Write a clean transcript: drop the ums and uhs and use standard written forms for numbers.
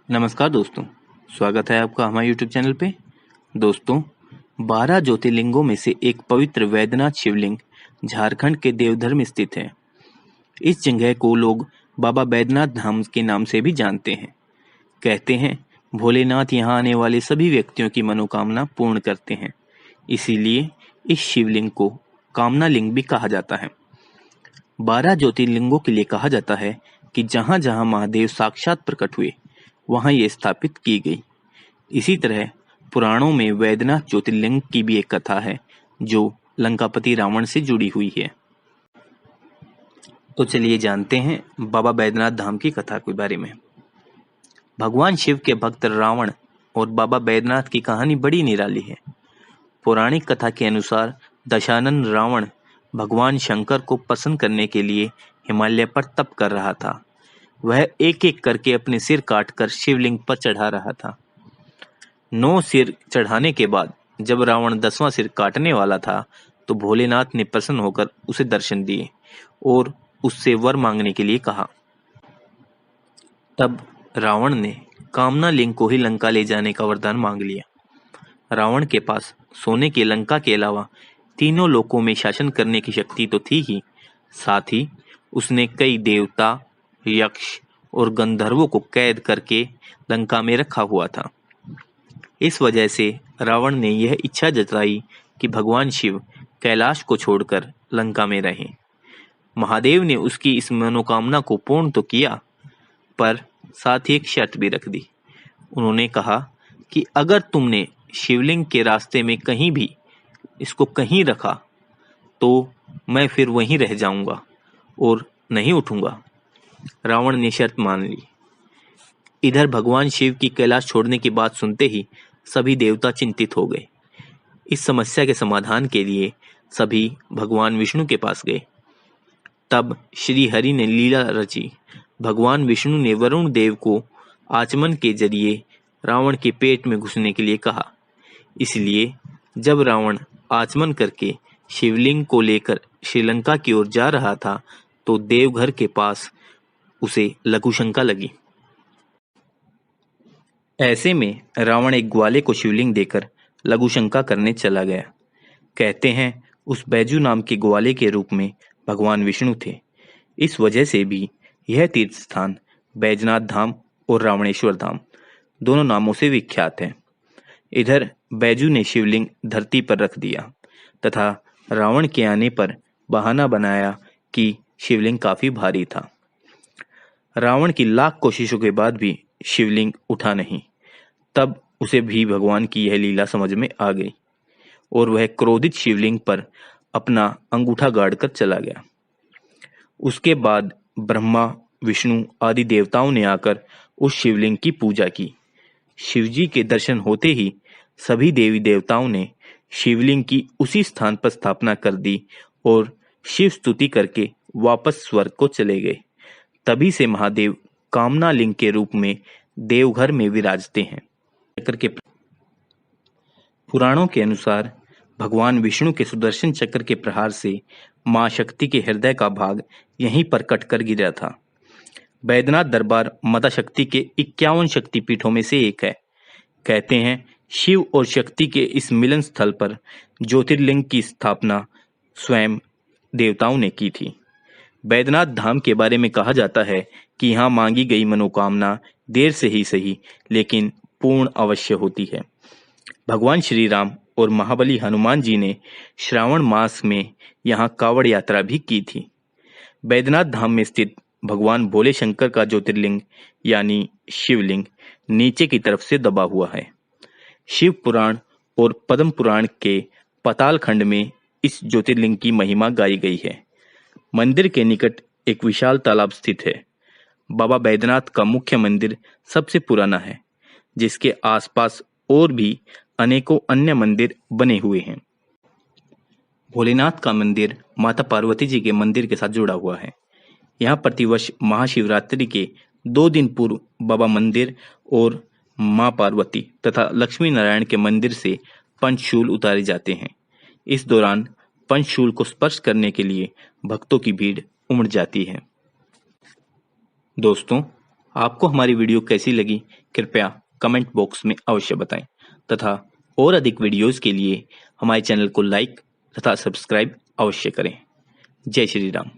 नमस्कार दोस्तों, स्वागत है आपका हमारे YouTube चैनल पे। दोस्तों, 12 ज्योतिर्लिंगों में से एक पवित्र वैद्यनाथ शिवलिंग झारखंड के देवधर में स्थित है। इस जगह को लोग बाबा बैद्यनाथ धाम के नाम से भी जानते हैं। कहते हैं भोलेनाथ यहाँ आने वाले सभी व्यक्तियों की मनोकामना पूर्ण करते हैं। इसीलिए इस शिवलिंग को कामना लिंग भी कहा जाता है। 12 ज्योतिर्लिंगों के लिए कहा जाता है कि जहाँ जहाँ महादेव साक्षात प्रकट हुए वहाँ ये स्थापित की गई। इसी तरह पुराणों में वैद्यनाथ ज्योतिर्लिंग की भी एक कथा है जो लंकापति रावण से जुड़ी हुई है। तो चलिए जानते हैं बाबा बैद्यनाथ धाम की कथा के बारे में। भगवान शिव के भक्त रावण और बाबा बैद्यनाथ की कहानी बड़ी निराली है। पौराणिक कथा के अनुसार दशानन रावण भगवान शंकर को प्रसन्न करने के लिए हिमालय पर तप कर रहा था। वह एक एक करके अपने सिर काटकर शिवलिंग पर चढ़ा रहा था। 9 सिर चढ़ाने के बाद जब रावण 10वां सिर काटने वाला था तो भोलेनाथ ने प्रसन्न होकर उसे दर्शन दिए और उससे वर मांगने के लिए कहा। तब रावण ने कामना लिंग को ही लंका ले जाने का वरदान मांग लिया। रावण के पास सोने की लंका के अलावा तीनों लोकों में शासन करने की शक्ति तो थी ही, साथ ही उसने कई देवता, यक्ष और गंधर्वों को कैद करके लंका में रखा हुआ था। इस वजह से रावण ने यह इच्छा जताई कि भगवान शिव कैलाश को छोड़कर लंका में रहें। महादेव ने उसकी इस मनोकामना को पूर्ण तो किया, पर साथ ही एक शर्त भी रख दी। उन्होंने कहा कि अगर तुमने शिवलिंग के रास्ते में कहीं भी इसको कहीं रखा तो मैं फिर वहीं रह जाऊंगा और नहीं उठूंगा। रावण ने शर्त मान ली। इधर भगवान शिव की कैलाश छोड़ने की बात सुनते ही सभी देवता चिंतित हो गए। इस समस्या के समाधान के लिए सभी भगवान विष्णु के पास गए। तब श्री हरि ने लीला रची। भगवान विष्णु ने वरुण देव को आचमन के जरिए रावण के पेट में घुसने के लिए कहा। इसलिए जब रावण आचमन करके शिवलिंग को लेकर श्रीलंका की ओर जा रहा था तो देवघर के पास उसे लघुशंका लगी। ऐसे में रावण एक ग्वाले को शिवलिंग देकर लघुशंका करने चला गया। कहते हैं उस बैजू नाम के ग्वाले के रूप में भगवान विष्णु थे। इस वजह से भी यह तीर्थ स्थान बैजनाथ धाम और रावणेश्वर धाम दोनों नामों से विख्यात है। इधर बैजू ने शिवलिंग धरती पर रख दिया तथा रावण के आने पर बहाना बनाया कि शिवलिंग काफी भारी था। रावण की लाख कोशिशों के बाद भी शिवलिंग उठा नहीं। तब उसे भी भगवान की यह लीला समझ में आ गई और वह क्रोधित शिवलिंग पर अपना अंगूठा गाड़ कर चला गया। उसके बाद ब्रह्मा, विष्णु आदि देवताओं ने आकर उस शिवलिंग की पूजा की। शिवजी के दर्शन होते ही सभी देवी देवताओं ने शिवलिंग की उसी स्थान पर स्थापना कर दी और शिव स्तुति करके वापस स्वर्ग को चले गए। तभी से महादेव कामना लिंग के रूप में देवघर में विराजते हैं। चक्र के पुराणों के अनुसार भगवान विष्णु के सुदर्शन चक्र के प्रहार से मां शक्ति के हृदय का भाग यहीं पर कटकर गिरा था। बैद्यनाथ दरबार माता शक्ति के 51 शक्तिपीठों में से एक है। कहते हैं शिव और शक्ति के इस मिलन स्थल पर ज्योतिर्लिंग की स्थापना स्वयं देवताओं ने की थी। बैद्यनाथ धाम के बारे में कहा जाता है कि यहाँ मांगी गई मनोकामना देर से ही सही लेकिन पूर्ण अवश्य होती है। भगवान श्री राम और महाबली हनुमान जी ने श्रावण मास में यहाँ कावड़ यात्रा भी की थी। बैद्यनाथ धाम में स्थित भगवान भोले शंकर का ज्योतिर्लिंग यानी शिवलिंग नीचे की तरफ से दबा हुआ है। शिव पुराण और पद्म पुराण के पाताल खंड में इस ज्योतिर्लिंग की महिमा गाई गई है। मंदिर के निकट एक विशाल तालाब स्थित है। बाबा बैद्यनाथ का मुख्य मंदिर सबसे पुराना है, जिसके आसपास और भी अनेकों अन्य मंदिर बने हुए हैं। भोलेनाथ का मंदिर माता पार्वती जी के मंदिर के साथ जुड़ा हुआ है। यहाँ प्रतिवर्ष महाशिवरात्रि के 2 दिन पूर्व बाबा मंदिर और मां पार्वती तथा लक्ष्मी नारायण के मंदिर से पंचशूल उतारे जाते हैं। इस दौरान पंचशूल को स्पर्श करने के लिए भक्तों की भीड़ उमड़ जाती है। दोस्तों, आपको हमारी वीडियो कैसी लगी कृपया कमेंट बॉक्स में अवश्य बताएं तथा और अधिक वीडियोस के लिए हमारे चैनल को लाइक तथा सब्सक्राइब अवश्य करें। जय श्री राम।